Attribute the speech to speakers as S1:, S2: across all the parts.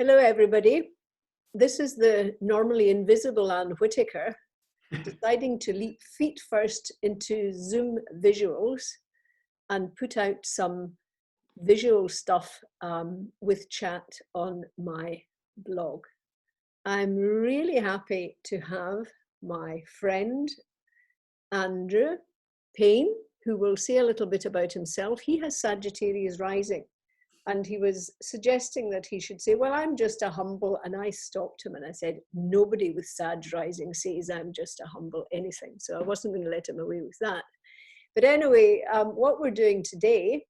S1: Hello, everybody. This is the normally invisible Anne Whitaker deciding to leap feet first into Zoom visuals and put out some visual stuff with chat on my blog. I'm really happy to have my friend Andrew Paine, who will say a little bit about himself. He has Sagittarius rising. And he was suggesting that he should say, well, I'm just a humble, and I stopped him and I said, nobody with Sag rising says I'm just a humble anything. So I wasn't going to let him away with that. But anyway, what we're doing today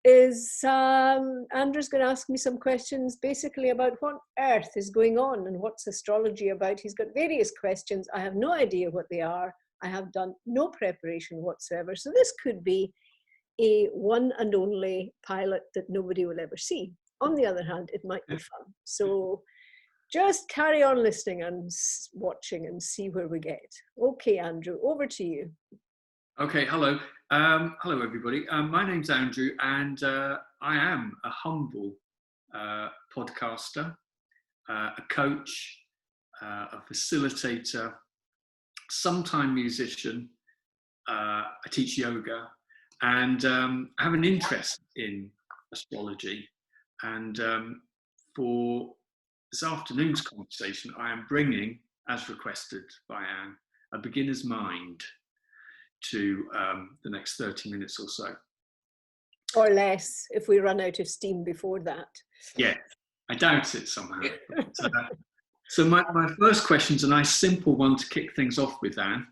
S1: is Andrew's going to ask me some questions basically about what Earth is going on and what's astrology about. He's got various questions. I have no idea what they are. I have done no preparation whatsoever. So this could be a one and only pilot that nobody will ever see. On the other hand, it might be fun. So just carry on listening and watching and see where we get. Okay, Andrew, over to you.
S2: Okay, hello. Hello, everybody. My name's Andrew, and I am a humble podcaster, a coach, a facilitator, sometime musician. I teach yoga. And I have an interest in astrology. And for this afternoon's conversation, I am bringing, as requested by Anne, a beginner's mind to the next 30 minutes or so.
S1: Or less, if we run out of steam before that.
S2: Yeah, I doubt it somehow. So my first question is a nice simple one to kick things off with, Anne,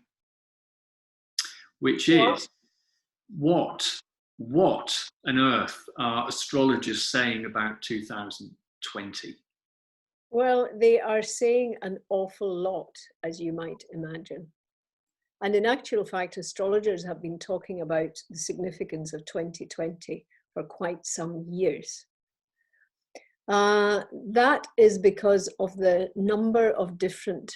S2: which is, what on earth are astrologers saying about 2020?
S1: Well, they are saying an awful lot, as you might imagine. And in actual fact, astrologers have been talking about the significance of 2020 for quite some years. That is because of the number of different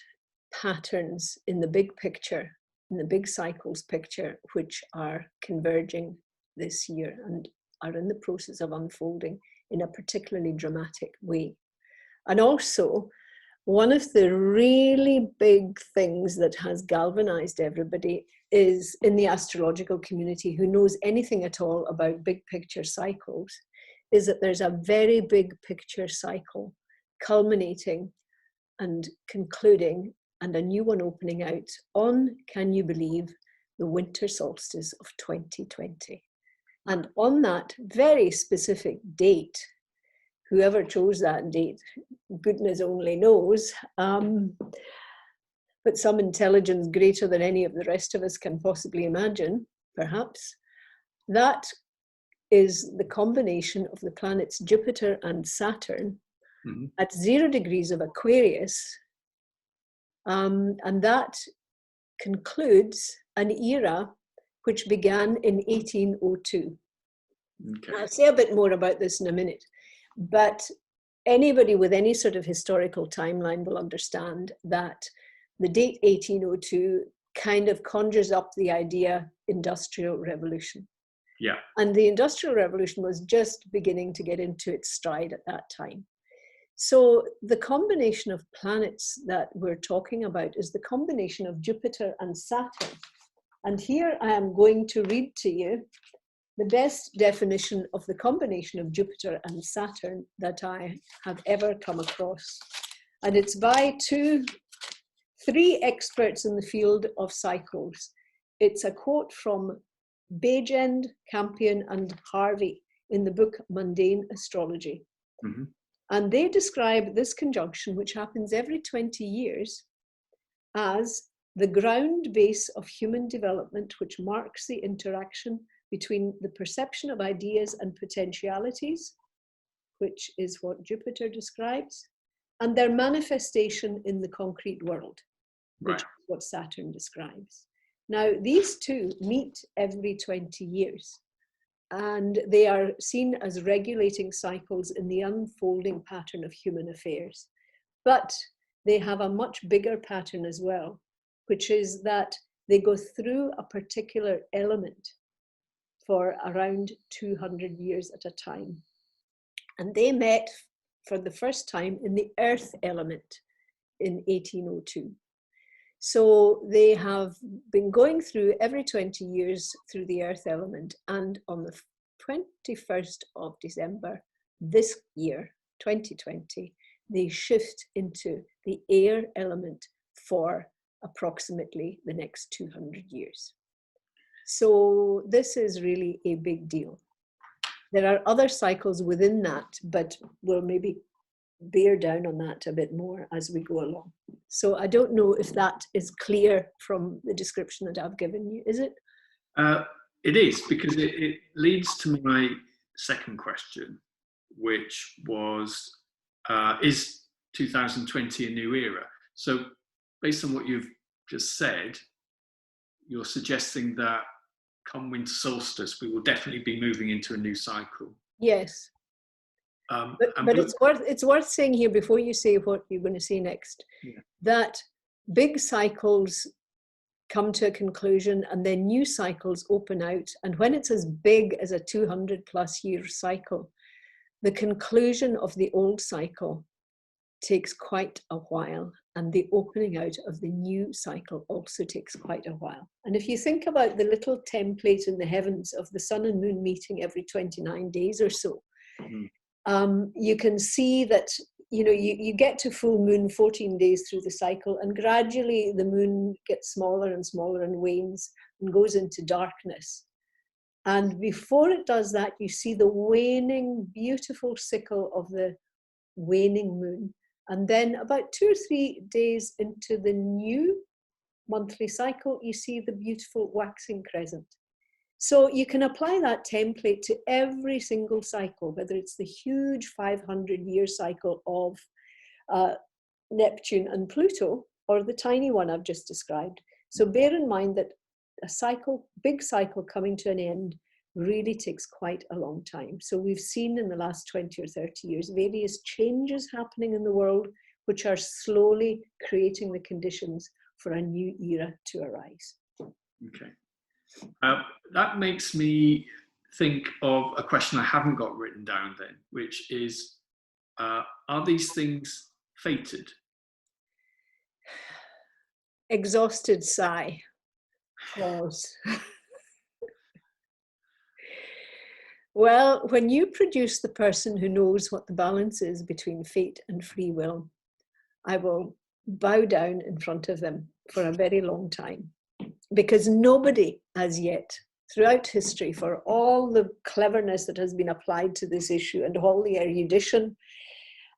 S1: patterns in the big picture, in the big cycles picture, which are converging this year and are in the process of unfolding in a particularly dramatic way. And also, one of the really big things that has galvanized everybody is in the astrological community who knows anything at all about big picture cycles, is that there's a very big picture cycle culminating and concluding and a new one opening out on, can you believe, the winter solstice of 2020. And on that very specific date, whoever chose that date, goodness only knows, but some intelligence greater than any of the rest of us can possibly imagine, perhaps, that is the combination of the planets Jupiter and Saturn at 0 degrees of Aquarius. And that concludes an era which began in 1802. Okay. I'll say a bit more about this in a minute, but anybody with any sort of historical timeline will understand that the date 1802 kind of conjures up the idea industrial revolution. Yeah. And the Industrial Revolution was just beginning to get into its stride at that time. So the combination of planets that we're talking about is the combination of Jupiter and Saturn. And here I am going to read to you the best definition of the combination of Jupiter and Saturn that I have ever come across. And it's by three experts in the field of cycles. It's a quote from Bagend, Campion, and Harvey in the book Mundane Astrology. Mm-hmm. And they describe this conjunction, which happens every 20 years, as the ground base of human development, which marks the interaction between the perception of ideas and potentialities, which is what Jupiter describes, and their manifestation in the concrete world, which is what Saturn describes. Now, these two meet every 20 years. And they are seen as regulating cycles in the unfolding pattern of human affairs. But they have a much bigger pattern as well, which is that they go through a particular element for around 200 years at a time. And they met for the first time in the earth element in 1802. So they have been going through every 20 years through the earth element, and on the 21st of December this year, 2020, they shift into the air element for approximately the next 200 years. So this is really a big deal. There are other cycles within that, but we'll maybe bear down on that a bit more as we go along. So I don't know if that is clear from the description that I've given you, is it?
S2: It is, because it leads to my second question, which was, is 2020 a new era? So based on what you've just said, you're suggesting that come winter solstice, we will definitely be moving into a new cycle.
S1: Yes. But it's worth saying here, before you say what you're going to say next, that big cycles come to a conclusion and then new cycles open out. And when it's as big as a 200 plus year cycle, the conclusion of the old cycle takes quite a while, and the opening out of the new cycle also takes quite a while. And if you think about the little template in the heavens of the sun and moon meeting every 29 days or so, you can see that, you know, you get to full moon 14 days through the cycle, and gradually the moon gets smaller and smaller and wanes and goes into darkness. And before it does that, you see the waning, beautiful sickle of the waning moon. And then about 2 or 3 days into the new monthly cycle, you see the beautiful waxing crescent. So you can apply that template to every single cycle, whether it's the huge 500-year cycle of Neptune and Pluto, or the tiny one I've just described. So bear in mind that a cycle, big cycle coming to an end, really takes quite a long time. So we've seen in the last 20 or 30 years various changes happening in the world, which are slowly creating the conditions for a new era to arise.
S2: Okay. That makes me think of a question I haven't got written down then, which is, are these things fated?
S1: Exhausted sigh. Pause. Well, when you produce the person who knows what the balance is between fate and free will, I will bow down in front of them for a very long time, because nobody as yet, throughout history, for all the cleverness that has been applied to this issue and all the erudition,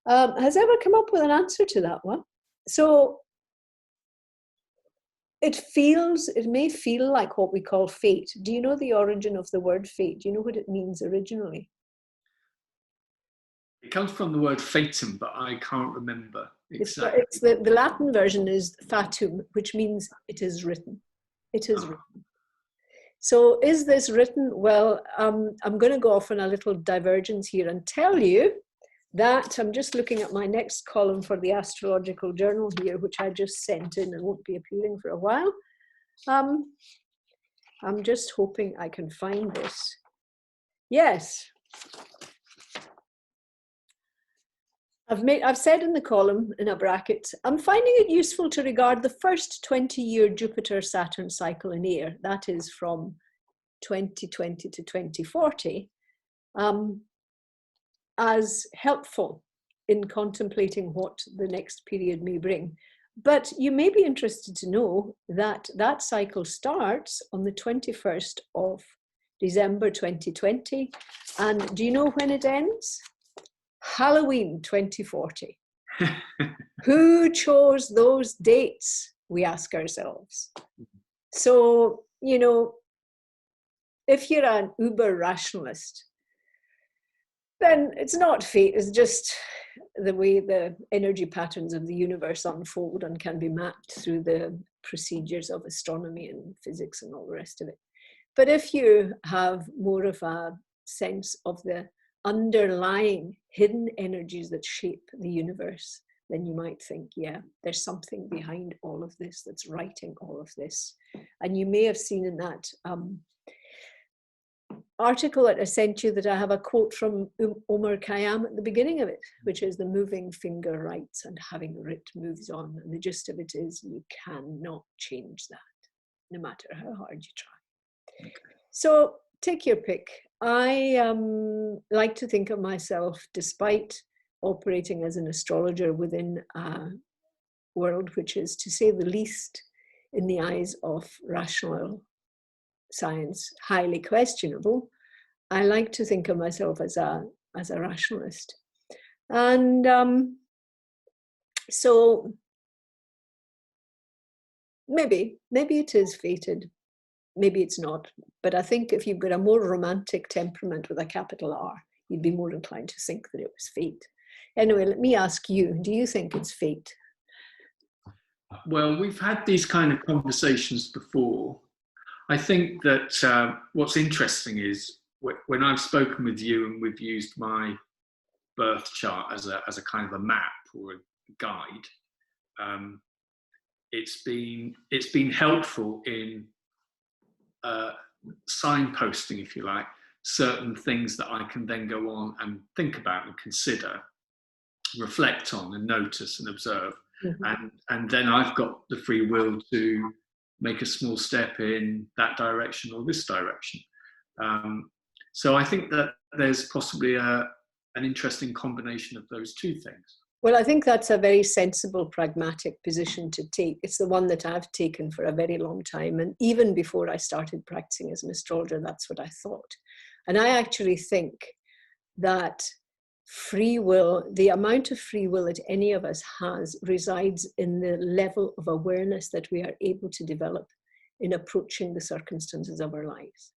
S1: has ever come up with an answer to that one. So it may feel like what we call fate. Do you know the origin of the word fate? Do you know what it means originally?
S2: It comes from the word fatum, but I can't remember exactly.
S1: It's the Latin version is fatum, which means it is written. It is written. So is this written? Well, I'm going to go off on a little divergence here and tell you that I'm just looking at my next column for the astrological journal here, which I just sent in and won't be appearing for a while. I'm just hoping I can find this. Yes. I've said in the column in a bracket, I'm finding it useful to regard the first 20-year Jupiter-Saturn cycle in air, that is from 2020 to 2040, as helpful in contemplating what the next period may bring. But you may be interested to know that that cycle starts on the 21st of December 2020. And do you know when it ends? Halloween 2040. Who chose those dates? We ask ourselves. So, you know, if you're an uber rationalist, then it's not fate, it's just the way the energy patterns of the universe unfold and can be mapped through the procedures of astronomy and physics and all the rest of it. But if you have more of a sense of the underlying hidden energies that shape the universe, then you might think, yeah, there's something behind all of this that's writing all of this. And you may have seen in that article that I sent you that I have a quote from Omar Khayyam at the beginning of it, which is the moving finger writes and having writ moves on. And the gist of it is you cannot change that, no matter how hard you try. Okay. So take your pick. I like to think of myself, despite operating as an astrologer within a world which is, to say the least, in the eyes of rational science, highly questionable. I like to think of myself as a rationalist. And so maybe it is fated. Maybe it's not. But I think if you've got a more romantic temperament with a capital R, you'd be more inclined to think that it was fate. Anyway, let me ask you, do you think it's fate?
S2: Well, we've had these kind of conversations before. I think that what's interesting is when I've spoken with you and we've used my birth chart as a kind of a map or a guide, it's been helpful in signposting, if you like, certain things that I can then go on and think about and consider, reflect on and notice and observe. Mm-hmm. And then I've got the free will to make a small step in that direction or this direction. So I think that there's possibly an interesting combination of those two things.
S1: Well, I think that's a very sensible, pragmatic position to take. It's the one that I've taken for a very long time. And even before I started practicing as an astrologer, that's what I thought. And I actually think that free will, the amount of free will that any of us has, resides in the level of awareness that we are able to develop in approaching the circumstances of our lives.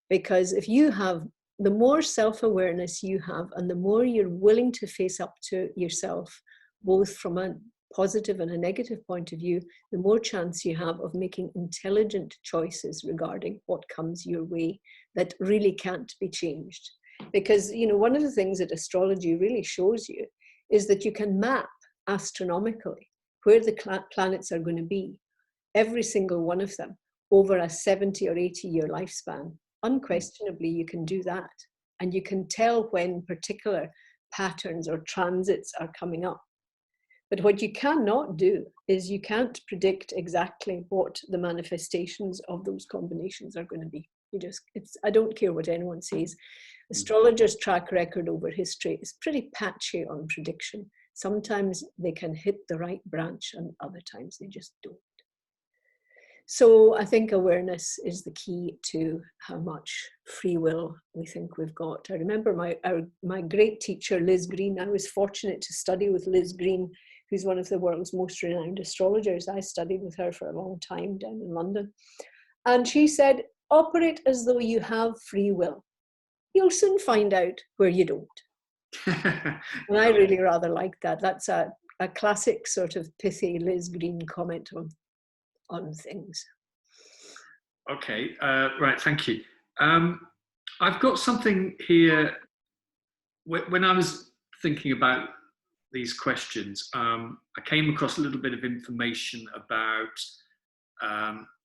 S1: Because if you have, the more self-awareness you have and the more you're willing to face up to yourself, both from a positive and a negative point of view, the more chance you have of making intelligent choices regarding what comes your way that really can't be changed. Because, you know, one of the things that astrology really shows you is that you can map astronomically where the planets are going to be, every single one of them, over a 70 or 80-year lifespan. Unquestionably, you can do that. And you can tell when particular patterns or transits are coming up. But what you cannot do is you can't predict exactly what the manifestations of those combinations are going to be. I don't care what anyone says. Astrologers' track record over history is pretty patchy on prediction. Sometimes they can hit the right branch and other times they just don't. So I think awareness is the key to how much free will we think we've got. I remember my great teacher, Liz Green. I was fortunate to study with Liz Green, who's one of the world's most renowned astrologers. I studied with her for a long time down in London. And she said, operate as though you have free will. You'll soon find out where you don't. And I really rather like that. That's a classic sort of pithy Liz Green comment on things.
S2: Okay, right, thank you. I've got something here. When I was thinking about these questions, I came across a little bit of information about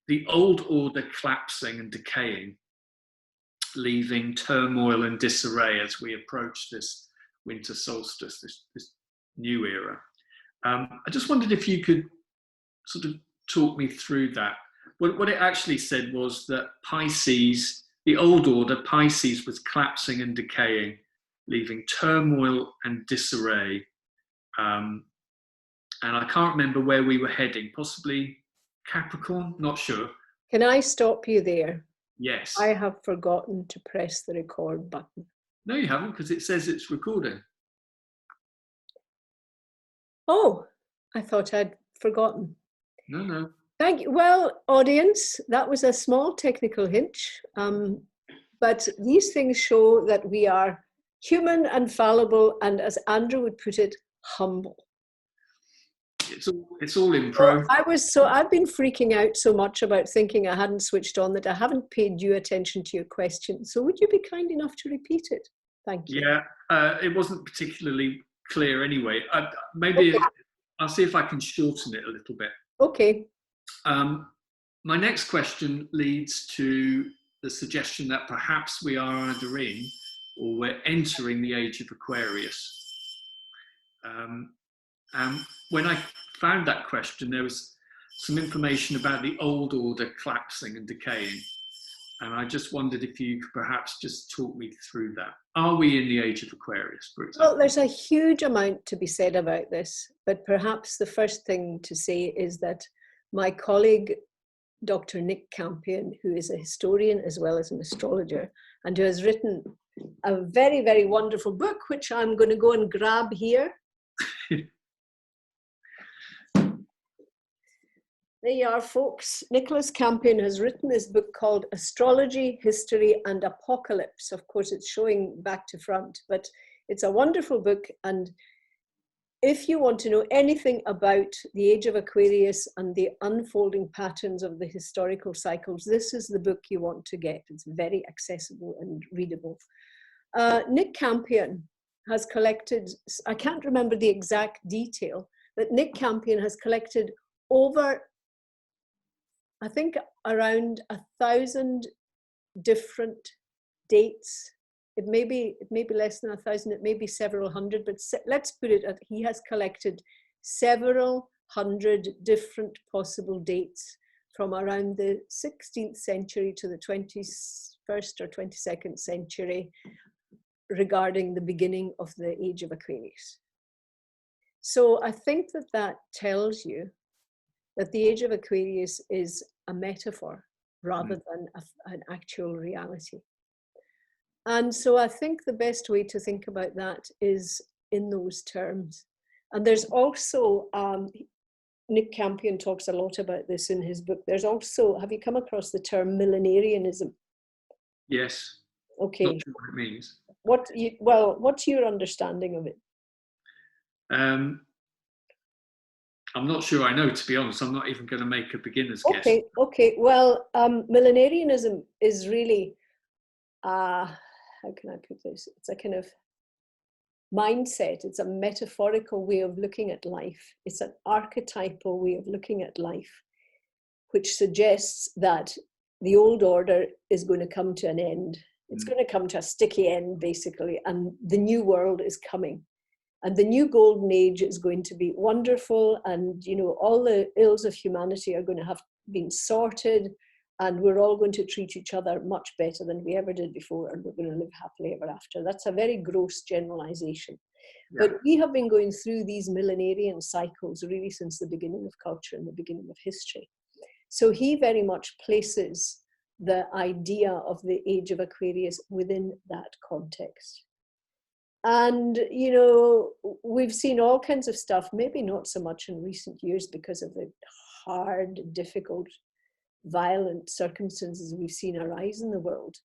S2: the old order collapsing and decaying, leaving turmoil and disarray as we approach this winter solstice, this new era. I just wondered if you could sort of talk me through that. What it actually said was that Pisces, the old order, Pisces was collapsing and decaying, leaving turmoil and disarray. And I can't remember where we were heading, possibly Capricorn, not sure.
S1: Can I stop you there?
S2: Yes.
S1: I have forgotten to press the record button.
S2: No, you haven't, because it says it's recording.
S1: Oh, I thought I'd forgotten.
S2: No.
S1: Thank you. Well, audience, that was a small technical hitch, but these things show that we are human and fallible, and as Andrew would put it, humble.
S2: It's all improv.
S1: I've been freaking out so much about thinking I hadn't switched on that I haven't paid due attention to your question. So would you be kind enough to repeat it? Thank you.
S2: Yeah, it wasn't particularly clear anyway. Maybe okay. I'll see if I can shorten it a little bit.
S1: Okay.
S2: My next question leads to the suggestion that perhaps we are either in or we're entering the age of Aquarius. And when I found that question, there was some information about the old order collapsing and decaying. And I just wondered if you could perhaps just talk me through that. Are we in the age of Aquarius, for example?
S1: Well, there's a huge amount to be said about this, but perhaps the first thing to say is that my colleague, Dr. Nick Campion, who is a historian as well as an astrologer, and who has written a very, very wonderful book, which I'm going to go and grab here. There you are, folks. Nicholas Campion has written this book called Astrology, History and Apocalypse. Of course, it's showing back to front, but it's a wonderful book. And if you want to know anything about the age of Aquarius and the unfolding patterns of the historical cycles, this is the book you want to get. It's very accessible and readable. Nick Campion has collected, I can't remember the exact detail, but Nick Campion has collected over, I think, around 1,000 different dates. It may be less than 1,000, it may be several hundred, but let's put it at, he has collected several hundred different possible dates from around the 16th century to the 21st or 22nd century regarding the beginning of the age of Aquarius. So I think that that tells you that the age of Aquarius is a metaphor rather than an actual reality. And so I think the best way to think about that is in those terms. And there's also, Nick Campion talks a lot about this in his book. There's also, have you come across the term millenarianism?
S2: Yes.
S1: Okay.
S2: Not sure what it means.
S1: What's your understanding of it?
S2: I'm not sure I know, to be honest. I'm not even going to make a beginner's guess.
S1: Okay. Well, millenarianism is really, how can I put this? It's a kind of mindset. It's a metaphorical way of looking at life. It's an archetypal way of looking at life, which suggests that the old order is going to come to an end. It's going to come to a sticky end, basically, and the new world is coming. And the new golden age is going to be wonderful, and all the ills of humanity are going to have been sorted, and we're all going to treat each other much better than we ever did before, and we're going to live happily ever after. That's a very gross generalization. Yeah. But we have been going through these millenarian cycles really since the beginning of culture and the beginning of history. So he very much places the idea of the age of Aquarius within that context. And, we've seen all kinds of stuff, maybe not so much in recent years because of the hard, difficult, violent circumstances we've seen arise in the world.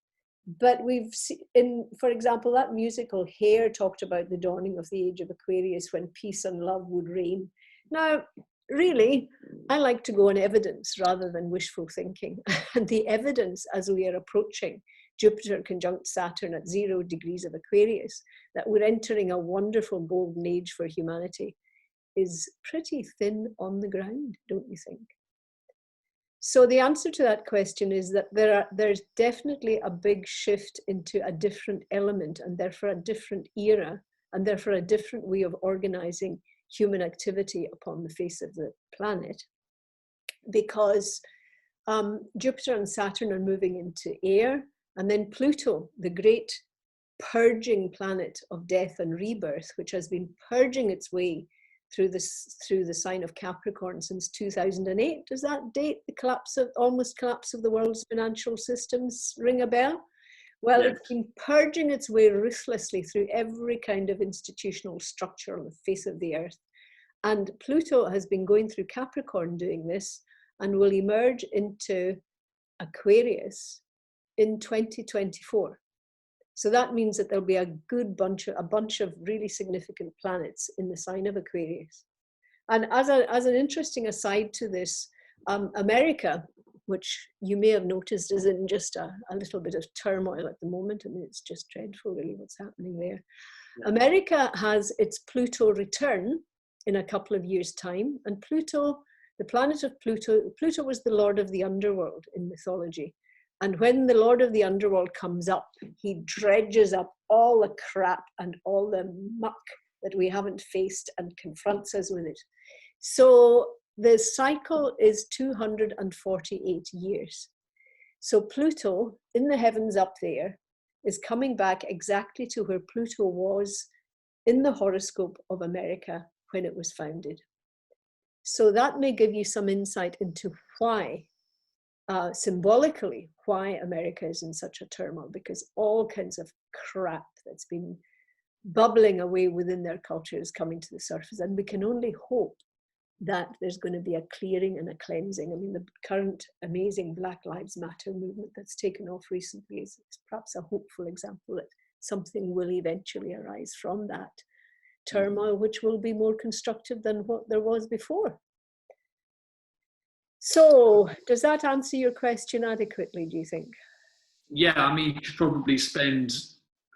S1: But we've seen, for example, that musical Hair talked about the dawning of the age of Aquarius when peace and love would reign. Now, really, I like to go on evidence rather than wishful thinking. And the evidence as we are approaching Jupiter conjunct Saturn at 0 degrees of Aquarius, that we're entering a wonderful golden age for humanity, is pretty thin on the ground, don't you think? So the answer to that question is that there's definitely a big shift into a different element, and therefore a different era, and therefore a different way of organizing human activity upon the face of the planet, because Jupiter and Saturn are moving into air. And then Pluto, the great purging planet of death and rebirth, which has been purging its way through the sign of Capricorn since 2008. Does that date, the almost collapse of the world's financial systems, ring a bell? Well, yes. It's been purging its way ruthlessly through every kind of institutional structure on the face of the earth. And Pluto has been going through Capricorn doing this, and will emerge into Aquarius in 2024. So that means that there'll be a bunch of really significant planets in the sign of Aquarius. And as an interesting aside to this, America, which you may have noticed is in just a little bit of turmoil at the moment. I mean, it's just dreadful really what's happening there. Yeah. America has its Pluto return in a couple of years' time. And Pluto, the planet of Pluto was the lord of the underworld in mythology. And when the Lord of the Underworld comes up, he dredges up all the crap and all the muck that we haven't faced and confronts us with it. So the cycle is 248 years. So Pluto, in the heavens up there, is coming back exactly to where Pluto was in the horoscope of America when it was founded. So that may give you some insight into why, symbolically, why America is in such a turmoil, because all kinds of crap that's been bubbling away within their culture is coming to the surface. And we can only hope that there's going to be a clearing and a cleansing. I mean, the current amazing Black Lives Matter movement that's taken off recently is perhaps a hopeful example that something will eventually arise from that turmoil, which will be more constructive than what there was before. So, does that answer your question adequately, do you think?
S2: Yeah, I mean, you could probably spend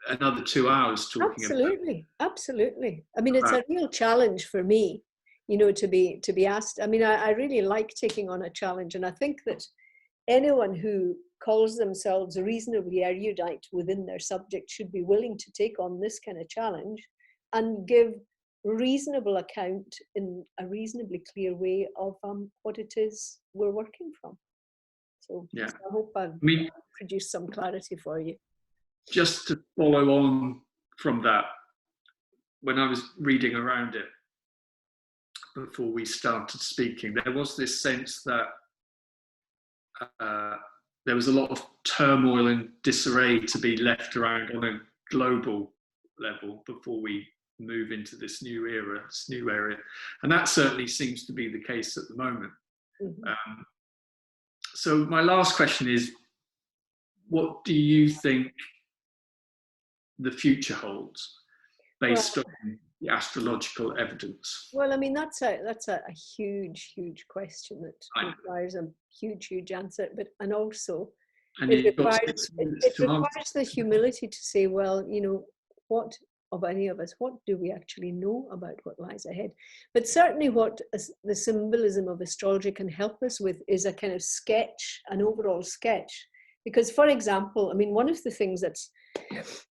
S2: another 2 hours talking
S1: absolutely, about. Absolutely. I mean, it's a real challenge for me, you know, to be asked. I mean, I really like taking on a challenge, and I think that anyone who calls themselves reasonably erudite within their subject should be willing to take on this kind of challenge and give reasonable account in a reasonably clear way of what it is we're working from. So,
S2: yeah.
S1: so I hope I've produced some clarity for you.
S2: Just to follow on from that, when I was reading around it before we started speaking, there was this sense that there was a lot of turmoil and disarray to be left around on a global level before we move into this new era, this new area. And that certainly seems to be the case at the moment. Mm-hmm. So my last question is, what do you think the future holds based on the astrological evidence?
S1: Well, I mean, that's a huge question that requires a huge answer, and also it requires the humility to say, well, you know, what of any of us, what do we actually know about what lies ahead? But certainly what the symbolism of astrology can help us with is a kind of sketch, an overall sketch. Because, for example, I mean, one of the things that's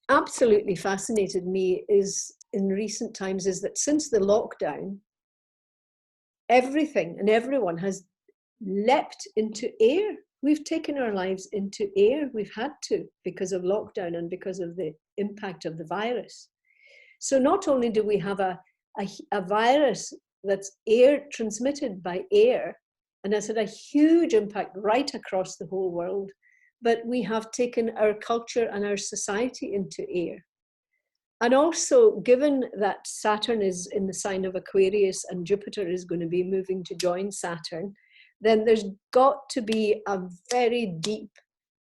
S1: absolutely fascinated me is in recent times is that since the lockdown, everything and everyone has leapt into air. We've taken our lives into air. We've had to, because of lockdown and because of the impact of the virus. So not only do we have a virus that's air transmitted by air and has had a huge impact right across the whole world, but we have taken our culture and our society into air. And also, given that Saturn is in the sign of Aquarius and Jupiter is going to be moving to join Saturn, then there's got to be a very deep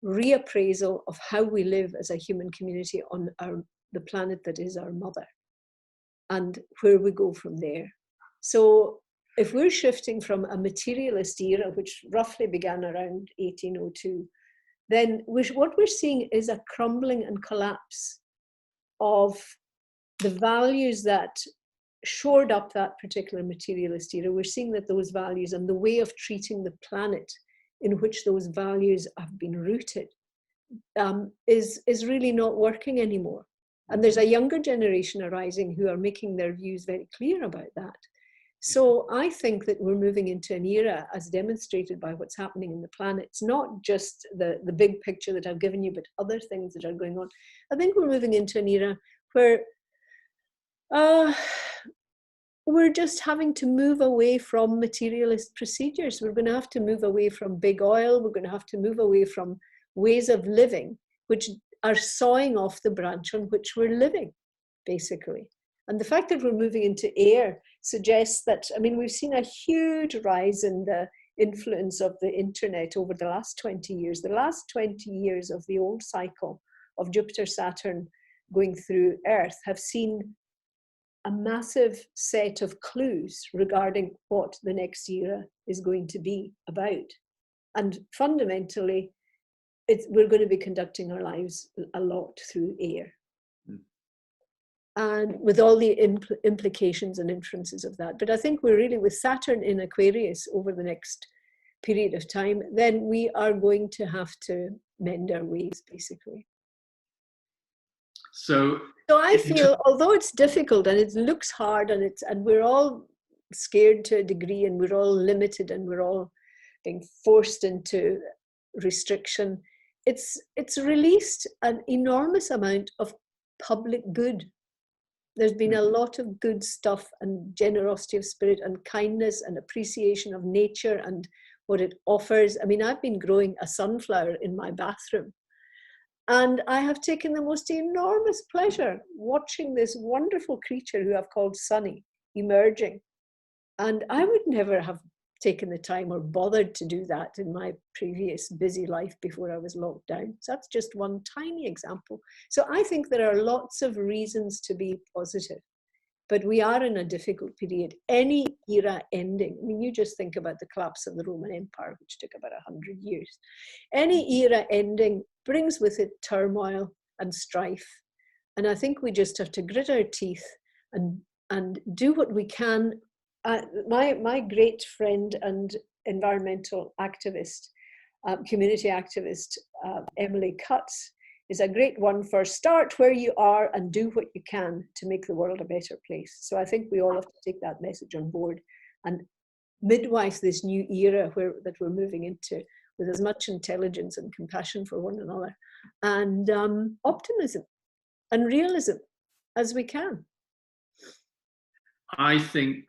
S1: reappraisal of how we live as a human community on the planet that is our mother, and where we go from there. So if we're shifting from a materialist era, which roughly began around 1802, then what we're seeing is a crumbling and collapse of the values that shored up that particular materialist era. We're seeing that those values and the way of treating the planet in which those values have been rooted is really not working anymore. And there's a younger generation arising who are making their views very clear about that. So I think that we're moving into an era, as demonstrated by what's happening in the planet. It's not just the big picture that I've given you, but other things that are going on. I think we're moving into an era where we're just having to move away from materialist procedures. We're going to have to move away from big oil. We're going to have to move away from ways of living, which are sawing off the branch on which we're living, basically. And the fact that we're moving into air suggests that, I mean, we've seen a huge rise in the influence of the internet over the last 20 years. The last 20 years of the old cycle of Jupiter, Saturn going through Earth have seen a massive set of clues regarding what the next era is going to be about. And fundamentally, we're going to be conducting our lives a lot through air. And with all the implications and inferences of that. But I think we're really, with Saturn in Aquarius over the next period of time, then we are going to have to mend our ways, basically.
S2: So
S1: I feel, although it's difficult and it looks hard, and we're all scared to a degree, and we're all limited, and we're all being forced into restriction, it's released an enormous amount of public good. There's been a lot of good stuff, and generosity of spirit and kindness and appreciation of nature and what it offers. I mean, I've been growing a sunflower in my bathroom, and I have taken the most enormous pleasure watching this wonderful creature who I've called Sunny emerging. And I would never have taken the time or bothered to do that in my previous busy life before I was locked down. So that's just one tiny example. So I think there are lots of reasons to be positive, but we are in a difficult period. Any era ending, I mean, you just think about the collapse of the Roman Empire, which took about 100 years. Any era ending brings with it turmoil and strife. And I think we just have to grit our teeth and do what we can. My great friend and environmental activist, community activist, Emily Cutts, is a great one for start where you are and do what you can to make the world a better place. So I think we all have to take that message on board and midwife this new era that we're moving into with as much intelligence and compassion for one another, and optimism and realism as we can.
S2: I think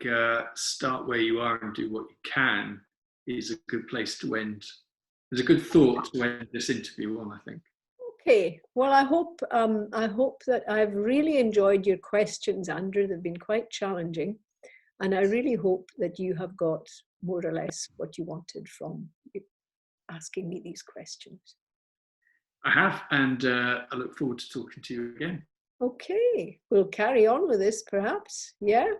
S2: start where you are and do what you can is a good place to end. There's a good thought to end this interview on, I think.
S1: Okay, well, I hope that I've really enjoyed your questions, Andrew. They've been quite challenging, and I really hope that you have got more or less what you wanted from asking me these questions.
S2: I have, and I look forward to talking to you again.
S1: Okay, we'll carry on with this perhaps. Yeah.